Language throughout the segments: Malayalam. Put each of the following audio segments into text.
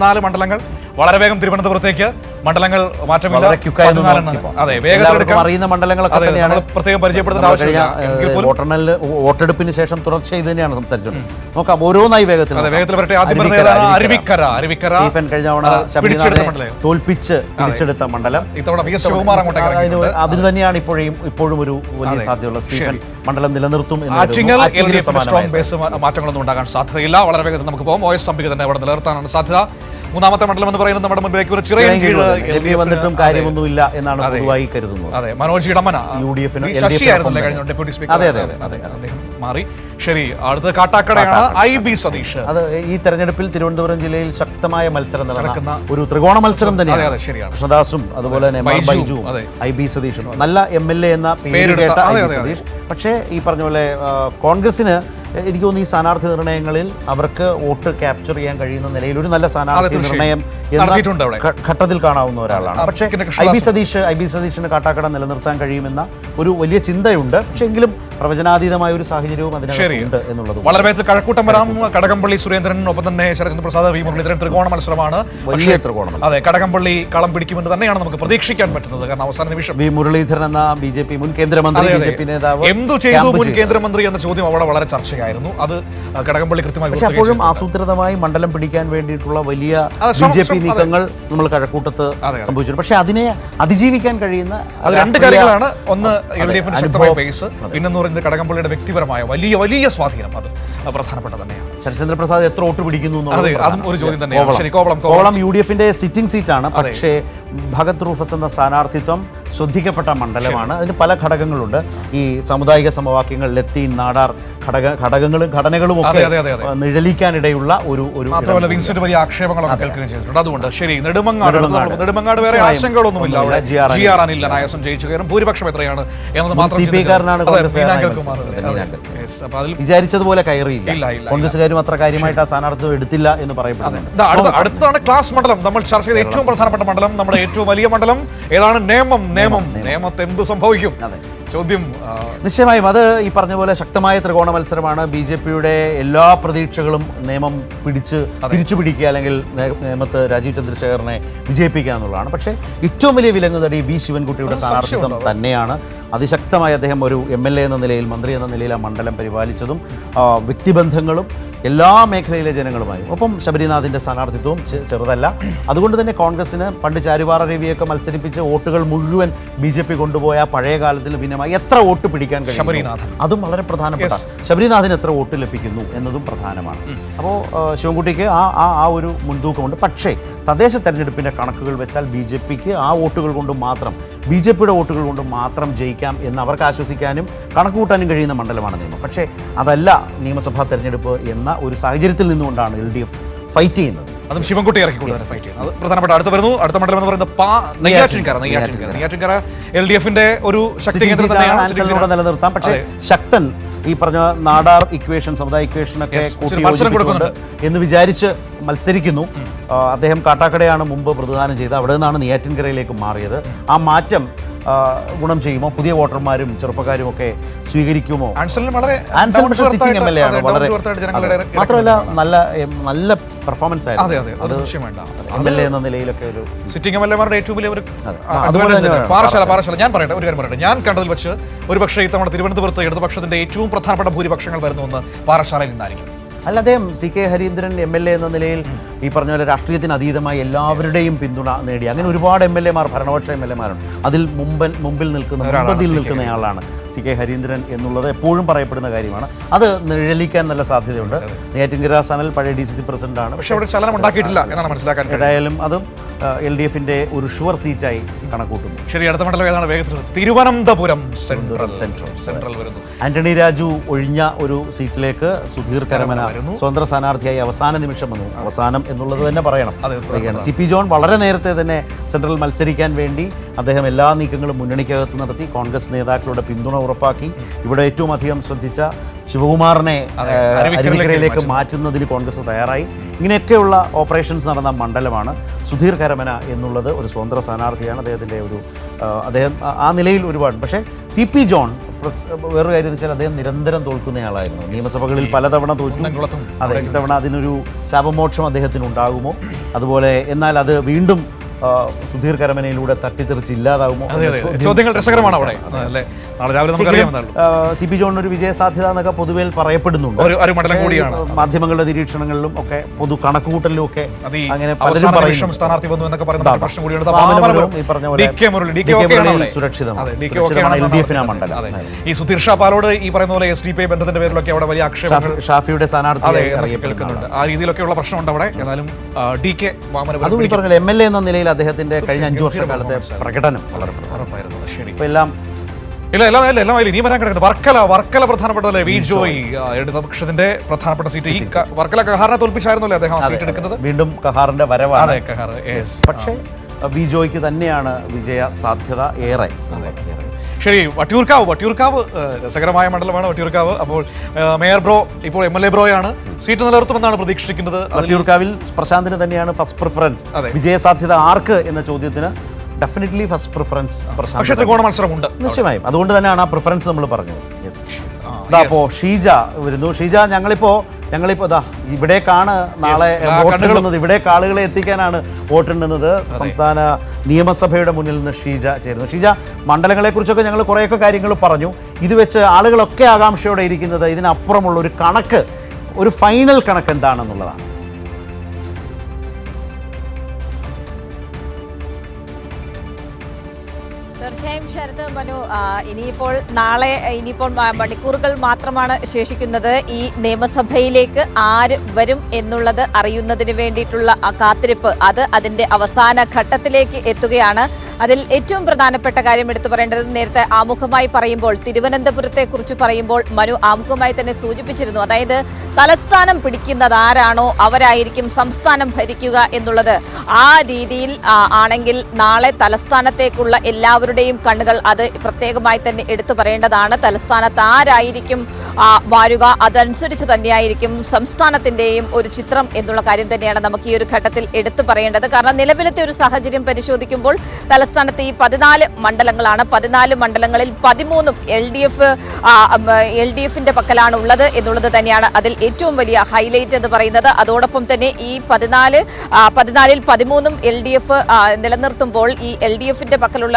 4 മണ്ഡലങ്ങൾ വളരെ വേഗം തിരുവനന്തപുരത്തേക്ക് മണ്ഡലങ്ങൾ മാറ്റമില്ല. അതെ, വേഗത്തിൽ അറിയുന്ന മണ്ഡലങ്ങളൊക്കെ തന്നെയാണ് പ്രത്യേകം പരിചയപ്പെടുത്തേണ്ട ആവശ്യമില്ല. വോട്ടെടുപ്പിന് ശേഷം തുടർച്ച ഇത് തന്നെയാണ് സംസാരിച്ചത്. നോക്കാം, ഓരോന്നായി വേഗത്തിൽ വരട്ടെ. അരുവിക്കര സ്റ്റീഫൻ കഴിഞ്ഞ തവണ ശബരിനാഥിനെ തോൽപ്പിച്ച് പിടിച്ചെടുത്ത മണ്ഡലം. അതിന് തന്നെയാണ് ഇപ്പോഴും ഒരു വലിയ സാധ്യതയുള്ള സ്റ്റീഫൻ മണ്ഡലം നിലനിർത്തും. മാറ്റങ്ങളൊന്നും ഉണ്ടാകാൻ സാധ്യതയില്ല. വളരെ വേഗത്തിൽ നമുക്ക് പോകും. OS അംബിക തന്നെ അവിടെ നിലനിർത്താനാണ് സാധ്യത. മൂന്നാമത്തെ മണ്ഡലം എന്ന് പറയുന്നത് നമ്മുടെ മുൻപിലേക്ക് ഒരു ചിറയൻകീഴ് വന്നിട്ടും കാര്യമൊന്നുമില്ല എന്നാണ് പൊതുവായി കരുതുന്നത്. അതെ, മനോജ് ഇടമന UDF-ന് ഡെപ്യൂട്ടി സ്പീക്കർ അദ്ദേഹം മാറി. ശരി, അടുത്ത കാട്ടാക്കടയാണ് IB സതീഷ്. അത് ഈ തെരഞ്ഞെടുപ്പിൽ തിരുവനന്തപുരം ജില്ലയിൽ ശക്തമായ മത്സരം നടക്കുന്ന ഒരു ത്രികോണ മത്സരം തന്നെയാണ്. കൃഷ്ണദാസും അതുപോലെ തന്നെ ബൈജുവും IB സതീഷും നല്ല MLA എന്ന പേര് കേട്ട IB സതീഷ്. പക്ഷേ ഈ പറഞ്ഞ പോലെ കോൺഗ്രസിന് എനിക്ക് തോന്നുന്നു ഈ സ്ഥാനാർത്ഥി നിർണയങ്ങളിൽ അവർക്ക് വോട്ട് ക്യാപ്ചർ ചെയ്യാൻ കഴിയുന്ന നിലയിൽ ഒരു നല്ല സ്ഥാനാർത്ഥി നിർണയം എന്ന ഘട്ടത്തിൽ കാണാവുന്ന ഒരാളാണ്. പക്ഷേ IB സതീഷിന് കാട്ടാക്കട നിലനിർത്താൻ കഴിയുമെന്ന ഒരു വലിയ ചിന്തയുണ്ട്. പക്ഷേ എങ്കിലും പ്രവചനാതീതമായ ഒരു സാഹചര്യവും അതിനുണ്ട് എന്നുള്ളത്. വളരെ വേഗത്തിൽ കഴക്കൂട്ടം വരാം. കടകംപള്ളി സുരേന്ദ്രൻ, ഒപ്പം തന്നെ ശരത്ചന്ദ്ര പ്രസാദ്, വി മുരളീധരൻ. ത്രികോണ മത്സരമാണ്, വലിയ ത്രികോണം. അതെ, കടകംപള്ളി കളം പിടിക്കുമെന്ന് തന്നെയാണ് നമുക്ക് പ്രതീക്ഷിക്കാൻ പറ്റുന്നത്. കാരണം അവസാന നിമിഷം വി മുരളീധരൻ എന്ന BJP മുൻ കേന്ദ്രമന്ത്രി, BJP നേതാവ് എന്തു ചെയ്തു മുൻ കേന്ദ്രമന്ത്രി എന്ന ചോദ്യം അവിടെ വളരെ ചർച്ചയായിരുന്നു. അത് കടകംപള്ളി കൃത്യമായി. പക്ഷേ അപ്പോഴും ആസൂത്രിതമായി മണ്ഡലം പിടിക്കാൻ വേണ്ടിയിട്ടുള്ള വലിയ BJP നീക്കങ്ങൾ നമ്മൾ കഴക്കൂട്ടത്ത് സംഭവിച്ചിട്ടുണ്ട്. പക്ഷേ അതിനെ അതിജീവിക്കാൻ കഴിയുന്ന രണ്ട് കാര്യങ്ങളാണ്. ഒന്ന് LDF-ന് ശക്തമായ പേസ്, പിന്നെന്ന് പറയുന്നത് കടകംപള്ളിയുടെ വ്യക്തിപരമായ വലിയ വലിയ സ്വാധീനം. അത് പ്രധാനപ്പെട്ട തന്നെയാണ്. ശരത്ചന്ദ്ര പ്രസാദ് എത്ര വോട്ട് പിടിക്കുന്നു ഒരു ചോദ്യം തന്നെയാണ്. കോവളം UDF-ന്റെ സിറ്റിംഗ് സീറ്റാണ്. പക്ഷേ ഭഗത് റൂഫസ് എന്ന സ്ഥാനാർത്ഥിത്വം ശ്രദ്ധിക്കപ്പെട്ട മണ്ഡലമാണ്. അതിന് പല ഘടകങ്ങളുണ്ട്. ഈ സാമുദായിക സമവാക്യങ്ങൾ, ലത്തീൻ, നാടാർ ഘടകങ്ങളും ഘടനകളും ഒക്കെ നിഴലിക്കാനിടയുള്ള ഒരു മാത്രമല്ല വിൻസെന്റ് വലിയ ആക്ഷേപങ്ങളൊക്കെ കേൾക്കുകയും ചെയ്തിട്ടുണ്ട്. അതുകൊണ്ട് ശരി, നെടുമങ്ങാട് വേറെ ആശങ്കകളൊന്നുമില്ല. GR അനിൽ അനായാസം ജയിച്ചു കയറും. ഭൂരിപക്ഷം എത്രയാണ് എന്നത് മാത്രം വിചാരിച്ചതുപോലെ കയറിയില്ല. കോൺഗ്രസ്സുകാരും അത്ര കാര്യമായിട്ട് ആ സ്ഥാനാർത്ഥിത്വം എടുത്തില്ല എന്ന് പറയപ്പെടുന്നുണ്ട്. അടുത്താണ് ക്ലാസ് മണ്ഡലം. നമ്മൾ ചർച്ച ചെയ്ത ഏറ്റവും പ്രധാനപ്പെട്ട മണ്ഡലം, നമ്മുടെ ഏറ്റവും വലിയ മണ്ഡലം ഏതാണ്? നേമത്ത് എന്ത് സംഭവിക്കും ചോദ്യം. നിശ്ചയമായും അത് ഈ പറഞ്ഞ പോലെ ശക്തമായ ത്രികോണ മത്സരമാണ്. BJP-യുടെ എല്ലാ പ്രതീക്ഷകളും നേമം തിരിച്ചു പിടിക്കുക, അല്ലെങ്കിൽ നേമത്ത് രാജീവ് ചന്ദ്രശേഖരനെ വിജയിപ്പിക്കുക എന്നുള്ളതാണ്. പക്ഷേ ഏറ്റവും വലിയ വിലങ്ങുതടി V ശിവൻകുട്ടിയുടെ സ്ഥാനാർത്ഥിത്വം തന്നെയാണ്. അതിശക്തമായി അദ്ദേഹം ഒരു MLA എന്ന നിലയിൽ, മന്ത്രി എന്ന നിലയിൽ ആ മണ്ഡലം പരിപാലിച്ചതും വ്യക്തിബന്ധങ്ങളും എല്ലാ മേഖലയിലെ ജനങ്ങളുമായും, ഒപ്പം ശബരിനാഥിൻ്റെ സ്ഥാനാർത്ഥിത്വവും ചെറുതല്ല. അതുകൊണ്ട് തന്നെ കോൺഗ്രസിന് പണ്ട് ചാരുവാറ രവിയൊക്കെ മത്സരിപ്പിച്ച് വോട്ടുകൾ മുഴുവൻ BJP കൊണ്ടുപോയ പഴയ കാലത്തിന് ഭിന്നമായി എത്ര വോട്ട് പിടിക്കാൻ കഴിയും, അതും വളരെ പ്രധാനപ്പെട്ട. ശബരിനാഥിന് എത്ര വോട്ട് ലഭിക്കുന്നു എന്നതും പ്രധാനമാണ്. അപ്പോൾ ശിവൻകുട്ടിക്ക് ആ ഒരു മുൻതൂക്കമുണ്ട്. പക്ഷേ തദ്ദേശ തെരഞ്ഞെടുപ്പിൻ്റെ കണക്കുകൾ വെച്ചാൽ BJP-ക്ക് ആ വോട്ടുകൾ കൊണ്ട് മാത്രം, BJP-യുടെ വോട്ടുകൾ കൊണ്ട് മാത്രം ജയിക്കാം എന്ന് അവർക്ക് ആശ്വസിക്കാനും കണക്ക് കൂട്ടാനും കഴിയുന്ന മണ്ഡലമാണ് നിയമം. പക്ഷേ അതല്ല നിയമസഭാ തെരഞ്ഞെടുപ്പ് എന്ന ഒരു സാഹചര്യത്തിൽ നിന്നുകൊണ്ടാണ് LDF ഫൈറ്റ് ചെയ്യുന്നത്. അതും ശിവൻകുട്ടി ഇറക്കിക്കൊണ്ടാണ് ഫൈറ്റ് ചെയ്യുന്നത്. അത് പ്രധാനപ്പെട്ട. അടുത്ത മണ്ഡലം എന്ന് പറയുന്നത് നെയ്യാറ്റിൻകര. LDF-ന്റെ ഒരു ശക്തി കേന്ദ്രം തന്നെയാണ്. നിലനിർത്താം. പക്ഷേ ശക്തൻ ഈ പറഞ്ഞ നാടാർ ഇക്വേഷൻ, സമുദായ ഇക്വേഷനൊക്കെ കൂട്ടി എന്ന് വിചാരിച്ച് മത്സരിക്കുന്നു. അദ്ദേഹം കാട്ടാക്കടയാണ് മുമ്പ് പ്രതിദാനം ചെയ്തത്. അവിടെ നിന്നാണ് നെയ്യാറ്റിൻകരയിലേക്ക് മാറിയത്. ആ മാറ്റം ഗുണം ചെയ്യുമോ? പുതിയ വോട്ടർമാരും ചെറുപ്പക്കാരും ഒക്കെ സ്വീകരിക്കുമോ? ആൻസൺ സിറ്റിംഗ് MLA ആണ്. വളരെ മാത്രമല്ല നല്ല പെർഫോമൻസ് ആയിരുന്നു. MLA എന്ന നിലയിലൊക്കെ ഒരു സിറ്റിംഗ് MLA-മാരുടെ ഏറ്റവും വലിയ ഒരു പാറശാല. ഞാൻ പറയട്ടെ, ഒരു കാര്യം പറയട്ടെ. ഞാൻ കണ്ടതിൽ വെച്ച് ഒരുപക്ഷേ ഇത്തവണ തിരുവനന്തപുരത്ത് ഇടതുപക്ഷത്തിന്റെ ഏറ്റവും പ്രധാനപ്പെട്ട ഭൂരിപക്ഷങ്ങൾ വരുന്നു എന്ന് പാറശാലയിൽ നിന്നായിരിക്കും. അല്ല, അദ്ദേഹം CK ഹരീന്ദ്രൻ MLA എന്ന നിലയിൽ ഈ പറഞ്ഞ പോലെ രാഷ്ട്രീയത്തിന് അതീതമായി എല്ലാവരുടെയും പിന്തുണ നേടി. അങ്ങനെ ഒരുപാട് MLA-മാർ, ഭരണപക്ഷ MLA-മാരുണ്ട്. അതിൽ മുമ്പിൽ നിൽക്കുന്നയാളാണ് CK ഹരീന്ദ്രൻ എന്നുള്ളത് എപ്പോഴും പറയപ്പെടുന്ന കാര്യമാണ്. അത് നിഴലിക്കാൻ നല്ല സാധ്യതയുണ്ട്. നെയ്യാറ്റിൻകര സനൽ പഴയ DCC പ്രസിഡന്റാണ്. പക്ഷേ അവിടെ ചലനം ഉണ്ടാക്കിയിട്ടില്ല എന്നാണ് മനസ്സിലാക്കാൻ. ഏതായാലും അതും LDF-ന്റെ ഒരു ഷുവർ സീറ്റായി കണക്കൂട്ടുന്നു. ശരി, അടുത്ത മണ്ഡലം ഏതാണ്? വേഗത്തിൽ തിരുവനന്തപുരം സെൻട്രൽ വരുന്നു. ആന്റണി രാജു ഒഴിഞ്ഞ ഒരു സീറ്റിലേക്ക് സുധീർ കരമന സ്വതന്ത്ര സ്ഥാനാർത്ഥിയായി അവസാന നിമിഷം വന്നു. അവസാനം എന്നുള്ളത് തന്നെ പറയണം. CP ജോൺ വളരെ നേരത്തെ തന്നെ സെൻട്രൽ മത്സരിക്കാൻ വേണ്ടി അദ്ദേഹം എല്ലാ നീക്കങ്ങളും മുന്നണിക്കകത്ത് നടത്തി. കോൺഗ്രസ് നേതാക്കളുടെ പിന്തുണ ഉറപ്പാക്കി. ഇവിടെ ഏറ്റവും അധികം ശ്രദ്ധിച്ച ശിവകുമാറിനെ അരുവിക്കരയിലേക്ക് മാറ്റുന്നതിന് കോൺഗ്രസ് തയ്യാറായി. ഇങ്ങനെയൊക്കെയുള്ള ഓപ്പറേഷൻസ് നടന്ന മണ്ഡലമാണ്. സുധീർ കരമന എന്നുള്ളത് ഒരു സ്വതന്ത്ര സ്ഥാനാർത്ഥിയാണ്. അദ്ദേഹം ആ നിലയിൽ ഒരുപാട്. പക്ഷേ CP ജോൺ വേറൊരു കാര്യം എന്ന് വെച്ചാൽ അദ്ദേഹം നിരന്തരം തോൽക്കുന്നയാളായിരുന്നു. നിയമസഭകളിൽ പലതവണ തോറ്റു. അതെ, ഇത്തവണ അതിനൊരു ശാപമോക്ഷം അദ്ദേഹത്തിന് ഉണ്ടാകുമോ? അതുപോലെ എന്നാൽ അത് വീണ്ടും സുധീർ കരമനയിലൂടെ തട്ടിത്തെറിച്ച് ഇല്ലാതാകുമോ? ചോദ്യങ്ങൾ രസകരമാണ് അവിടെ. സി പി ജോണിന് ഒരു വിജയ സാധ്യത എന്നൊക്കെ പൊതുവെ പറയപ്പെടുന്നുണ്ട്. മാധ്യമങ്ങളുടെ നിരീക്ഷണങ്ങളിലും ഒക്കെ പൊതു കണക്കുകൂട്ടലിലും ഒക്കെ അങ്ങനെ പലരും സുരക്ഷിതമാണ് LDF മണ്ഡലം. ഈ സുധീർ ഷാ പാലോട് ഈ പറയുന്ന പോലെ SDPI ബന്ധത്തിന്റെ പേരിലൊക്കെ അവിടെ വലിയ ആക്ഷേപങ്ങൾ ഷാഫിയുടെ സ്ഥാനാർത്ഥി കേൾക്കുന്നുണ്ട്. ആ രീതിയിലൊക്കെയുള്ള പ്രശ്നമുണ്ട് അവിടെ. എന്നാലും DK വാമനപുരം അതും ഈ പറഞ്ഞ MLA എന്ന നിലയിൽ അദ്ദേഹത്തിന്റെ കഴിഞ്ഞ 5 വർഷക്കാലത്തെ പ്രകടനം വളരെ പ്രധാനമായിരുന്നു. ശരി, ഇപ്പൊ എല്ലാം എല്ലാം ഇനി വരാൻ കിടക്കുന്നത് വർക്കല പ്രധാനപ്പെട്ടതല്ലേ? വി ജോയ് ഇടതുപക്ഷത്തിന്റെ പ്രധാനപ്പെട്ട സീറ്റ്. ഈ വർക്കല കഹാറിനെ തോൽപ്പിച്ചായിരുന്നല്ലേ അദ്ദേഹം സീറ്റ് എടുക്കുന്നത്? വീണ്ടും കഹാറിന്റെ വരവാണ്. പക്ഷേ വി ജോയ്ക്ക് തന്നെയാണ് വിജയ സാധ്യത ഏറെ. ശരി, വട്ടിയൂർക്കാവ് രസകരമായ മണ്ഡലമാണ് വട്ടിയൂർക്കാവ്. അപ്പോൾ മേയർ ബ്രോ ഇപ്പോൾ MLA ബ്രോയാണ്. സീറ്റ് നിലനിർത്തുമെന്നാണ് പ്രതീക്ഷിക്കുന്നത്. വട്ടിയൂർക്കാവിൽ പ്രശാന്തിന് തന്നെയാണ് ഫസ്റ്റ് പ്രിഫറൻസ്. വിജയ സാധ്യത ആർക്ക് എന്ന ചോദ്യത്തിന് ഡെഫിനറ്റ്ലി ഫസ്റ്റ് പ്രിഫറൻസ് പ്രശാന്ത്. ത്രികോണ മത്സരമുണ്ട് നിശ്ചയമായും. അതുകൊണ്ട് തന്നെയാണ് ആ പ്രിഫറൻസ് നമ്മൾ പറഞ്ഞത്. അപ്പോ ഷീജ വരുന്നു. ഷീജ, ഞങ്ങളിപ്പോ ഇവിടേക്കാണ് നാളെ വോട്ടെണ്ണുന്നത്. ഇവിടേക്ക് ആളുകളെ എത്തിക്കാനാണ് വോട്ടെണ്ണുന്നത്. സംസ്ഥാന നിയമസഭയുടെ മുന്നിൽ നിന്ന് ഷീജ ചേരുന്നു. ഷീജ, മണ്ഡലങ്ങളെ കുറിച്ചൊക്കെ ഞങ്ങൾ കുറേയൊക്കെ കാര്യങ്ങൾ പറഞ്ഞു. ഇത് വെച്ച് ആളുകളൊക്കെ ആകാംക്ഷയോടെ ഇരിക്കുന്നത് ഇതിനപ്പുറമുള്ള ഒരു കണക്ക്, ഒരു ഫൈനൽ കണക്ക് എന്താണെന്നുള്ളതാണ്. തീർച്ചയായും ശരത്, മനു, ഇനിയിപ്പോൾ മണിക്കൂറുകൾ മാത്രമാണ് ശേഷിക്കുന്നത്. ഈ നിയമസഭയിലേക്ക് ആര് വരും എന്നുള്ളത് അറിയുന്നതിന് വേണ്ടിയിട്ടുള്ള കാത്തിരിപ്പ് അതിന്റെ അവസാന ഘട്ടത്തിലേക്ക് എത്തുകയാണ്. അതിൽ ഏറ്റവും പ്രധാനപ്പെട്ട കാര്യം എടുത്തു പറയേണ്ടത്, നേരത്തെ ആമുഖമായി പറയുമ്പോൾ തിരുവനന്തപുരത്തെ കുറിച്ച് പറയുമ്പോൾ മനു ആമുഖമായി തന്നെ സൂചിപ്പിച്ചിരുന്നു. അതായത് തലസ്ഥാനം പിടിക്കുന്നത് ആരാണോ അവരായിരിക്കും സംസ്ഥാനം ഭരിക്കുക എന്നുള്ളത്. ആ രീതിയിൽ ആണെങ്കിൽ നാളെ തലസ്ഥാനത്തേക്കുള്ള എല്ലാവരുടെയും കണ്ണുകൾ അത് പ്രത്യേകമായി തന്നെ എടുത്തു പറയേണ്ടതാണ്. തലസ്ഥാനത്ത് ആരായിരിക്കും വാരുക, അതനുസരിച്ച് തന്നെയായിരിക്കും സംസ്ഥാനത്തിന്റെയും ഒരു ചിത്രം എന്നുള്ള കാര്യം തന്നെയാണ് നമുക്ക് ഈ ഒരു ഘട്ടത്തിൽ എടുത്തു പറയേണ്ടത്. കാരണം നിലവിലത്തെ ഒരു സാഹചര്യം പരിശോധിക്കുമ്പോൾ തലസ്ഥാനത്ത് ഈ 14 മണ്ഡലങ്ങളാണ്. 14 മണ്ഡലങ്ങളിൽ 13 LDFന്റെ പക്കലാണ് ഉള്ളത് എന്നുള്ളത് തന്നെയാണ് അതിൽ ഏറ്റവും വലിയ ഹൈലൈറ്റ് എന്ന് പറയുന്നത്. അതോടൊപ്പം തന്നെ ഈ 14ൽ 13 LDF നിലനിർത്തുമ്പോൾ ഈ LDFന്റെ പക്കലുള്ള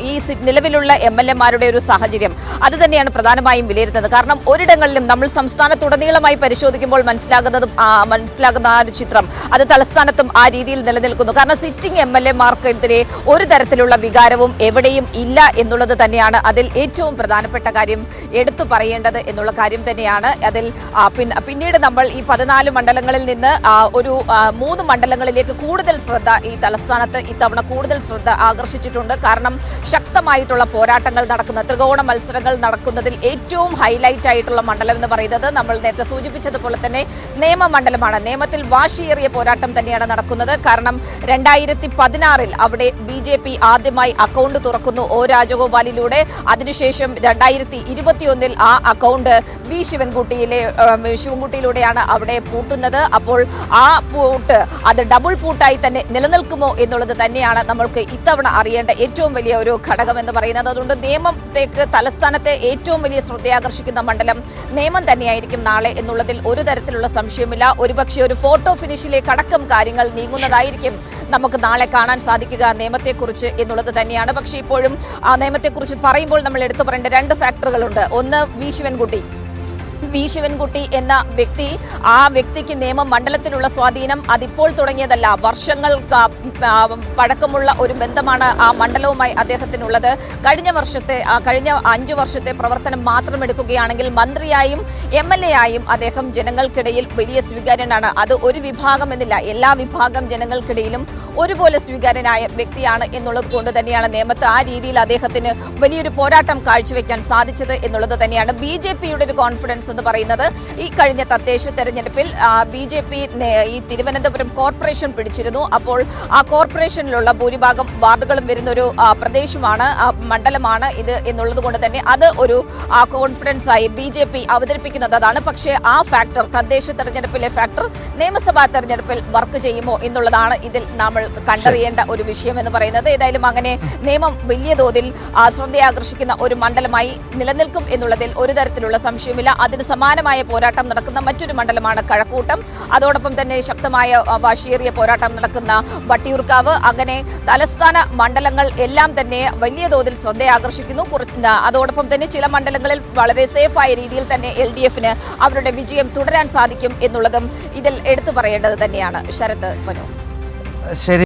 ഈ നിലവിലുള്ള MLA-മാരുടെ ഒരു സാഹചര്യം അത് തന്നെയാണ് പ്രധാനമായും വിലയിരുത്തുന്നത്. കാരണം ഒരിടങ്ങളിലും നമ്മൾ സംസ്ഥാനത്തുടനീളമായി പരിശോധിക്കുമ്പോൾ മനസ്സിലാകുന്ന ആ ഒരു ചിത്രം അത് തലസ്ഥാനത്തും ആ രീതിയിൽ നിലനിൽക്കുന്നു. കാരണം സിറ്റിംഗ് MLA-മാർക്കെതിരെ ഒരു തരത്തിലുള്ള വികാരവും എവിടെയും ഇല്ല എന്നുള്ളത് തന്നെയാണ് അതിൽ ഏറ്റവും പ്രധാനപ്പെട്ട കാര്യം എടുത്തു പറയേണ്ടത് എന്നുള്ള കാര്യം തന്നെയാണ്. അതിൽ പിന്നീട് നമ്മൾ ഈ 14 മണ്ഡലങ്ങളിൽ നിന്ന് ഒരു 3 മണ്ഡലങ്ങളിലേക്ക് കൂടുതൽ ശ്രദ്ധ ഈ തലസ്ഥാനത്ത് ഇത്തവണ കൂടുതൽ ശ്രദ്ധ ആകർഷിച്ചിട്ടുണ്ട്. കാരണം ശക്തമായിട്ടുള്ള പോരാട്ടങ്ങൾ നടക്കുന്ന ത്രികോണ മത്സരങ്ങൾ നടക്കുന്നതിൽ ഏറ്റവും ഹൈലൈറ്റ് ആയിട്ടുള്ള മണ്ഡലം എന്ന് പറയുന്നത് നമ്മൾ നേരത്തെ സൂചിപ്പിച്ചതുപോലെ തന്നെ നിയമമണ്ഡലമാണ്. നിയമത്തിൽ വാശിയേറിയ പോരാട്ടം തന്നെയാണ് നടക്കുന്നത്. കാരണം 2016 അവിടെ BJP ആദ്യമായി അക്കൗണ്ട് തുറക്കുന്നു O രാജഗോപാലിലൂടെ. അതിനുശേഷം 2021 ആ അക്കൗണ്ട് വി ശിവൻകുട്ടിയിലൂടെയാണ് അവിടെ പൂട്ടുന്നത്. അപ്പോൾ ആ പൂട്ട് അത് ഡബിൾ പൂട്ടായി തന്നെ നിലനിൽക്കുമോ എന്നുള്ളത് തന്നെയാണ് നമ്മൾക്ക് ഇത്തവണ അറിയേണ്ട ഏറ്റവും വലിയ ഒരു ഘടകം എന്ന് പറയുന്നത്. അതുകൊണ്ട് നിയമത്തേക്ക് തലസ്ഥാനത്തെ ഏറ്റവും വലിയ ശ്രദ്ധയാകർഷിക്കുന്ന മണ്ഡലം നിയമം തന്നെയായിരിക്കും നാളെ എന്നുള്ളതിൽ ഒരു തരത്തിലുള്ള സംശയമില്ല. ഒരുപക്ഷെ ഒരു ഫോട്ടോ ഫിനിഷിലേക്ക് അടക്കം കാര്യങ്ങൾ നീങ്ങുന്നതായിരിക്കും നമുക്ക് നാളെ കാണാൻ സാധിക്കുക നിയമത്തെക്കുറിച്ച് എന്നുള്ളത് തന്നെയാണ്. പക്ഷേ ഇപ്പോഴും ആ നിയമത്തെക്കുറിച്ച് പറയുമ്പോൾ നമ്മൾ എടുത്തു പറയേണ്ട 2 ഫാക്ടറുകളുണ്ട്. ഒന്ന് വി ശിവൻകുട്ടി എന്ന വ്യക്തി, ആ വ്യക്തിക്ക് നിയമമണ്ഡലത്തിലുള്ള സ്വാധീനം അതിപ്പോൾ തുടങ്ങിയതല്ല. വർഷങ്ങൾ പഴക്കമുള്ള ഒരു ബന്ധമാണ് ആ മണ്ഡലവുമായി അദ്ദേഹത്തിനുള്ളത്. കഴിഞ്ഞ 5 വർഷത്തെ പ്രവർത്തനം മാത്രം എടുക്കുകയാണെങ്കിൽ മന്ത്രിയായും MLA ആയും അദ്ദേഹം ജനങ്ങൾക്കിടയിൽ വലിയ സ്വീകാര്യനാണ്. അത് ഒരു വിഭാഗം എന്നില്ല, എല്ലാ വിഭാഗം ജനങ്ങൾക്കിടയിലും ഒരുപോലെ സ്വീകാര്യനായ വ്യക്തിയാണ് എന്നുള്ളത് കൊണ്ട് തന്നെയാണ് നിയമത്ത് ആ രീതിയിൽ അദ്ദേഹത്തിന് വലിയൊരു പോരാട്ടം കാഴ്ചവെക്കാൻ സാധിച്ചത് എന്നുള്ളത് തന്നെയാണ്. BJPയുടെ ഒരു കോൺഫിഡൻസ് എന്ന് പറയുന്നത് ഈ കഴിഞ്ഞ തദ്ദേശ തെരഞ്ഞെടുപ്പിൽ BJP ഈ തിരുവനന്തപുരം കോർപ്പറേഷൻ പിടിച്ചിരുന്നു. അപ്പോൾ ആ കോർപ്പറേഷനിലുള്ള ഭൂരിഭാഗം വാർഡുകളും വരുന്ന ഒരു പ്രദേശമാണ്, മണ്ഡലമാണ് ഇത് എന്നുള്ളത് കൊണ്ട് തന്നെ അത് ഒരു കോൺഫിഡൻസ് ആയി BJP അവതരിപ്പിക്കുന്നത് അതാണ്. പക്ഷേ ആ ഫാക്ടർ, തദ്ദേശ തെരഞ്ഞെടുപ്പിലെ ഫാക്ടർ നിയമസഭാ തെരഞ്ഞെടുപ്പിൽ വർക്ക് ചെയ്യുമോ എന്നുള്ളതാണ് ഇതിൽ നമ്മൾ കണ്ടറിയേണ്ട ഒരു വിഷയം എന്ന് പറയുന്നത്. ഏതായാലും അങ്ങനെ നിയമം വലിയ തോതിൽ ശ്രദ്ധയാകർഷിക്കുന്ന ഒരു മണ്ഡലമായി നിലനിൽക്കും എന്നുള്ളതിൽ ഒരു തരത്തിലുള്ള സംശയമില്ല. അതിന് സമാനമായ പോരാട്ടം നടക്കുന്ന മറ്റൊരു മണ്ഡലമാണ് കഴക്കൂട്ടം. അതോടൊപ്പം തന്നെ ശക്തമായ വാശിയേറിയ പോരാട്ടം നടക്കുന്ന വട്ടിയൂർക്കാവ്. അങ്ങനെ തലസ്ഥാന മണ്ഡലങ്ങൾ എല്ലാം തന്നെ വലിയ തോതിൽ ശ്രദ്ധയാകർഷിക്കുന്നു. അതോടൊപ്പം തന്നെ ചില മണ്ഡലങ്ങളിൽ വളരെ സേഫായ രീതിയിൽ തന്നെ LDFന് അവരുടെ വിജയം തുടരാൻ സാധിക്കും എന്നുള്ളതും ഇതിൽ എടുത്തു പറയേണ്ടത് തന്നെയാണ്. ശരത്, മനു. ശരി.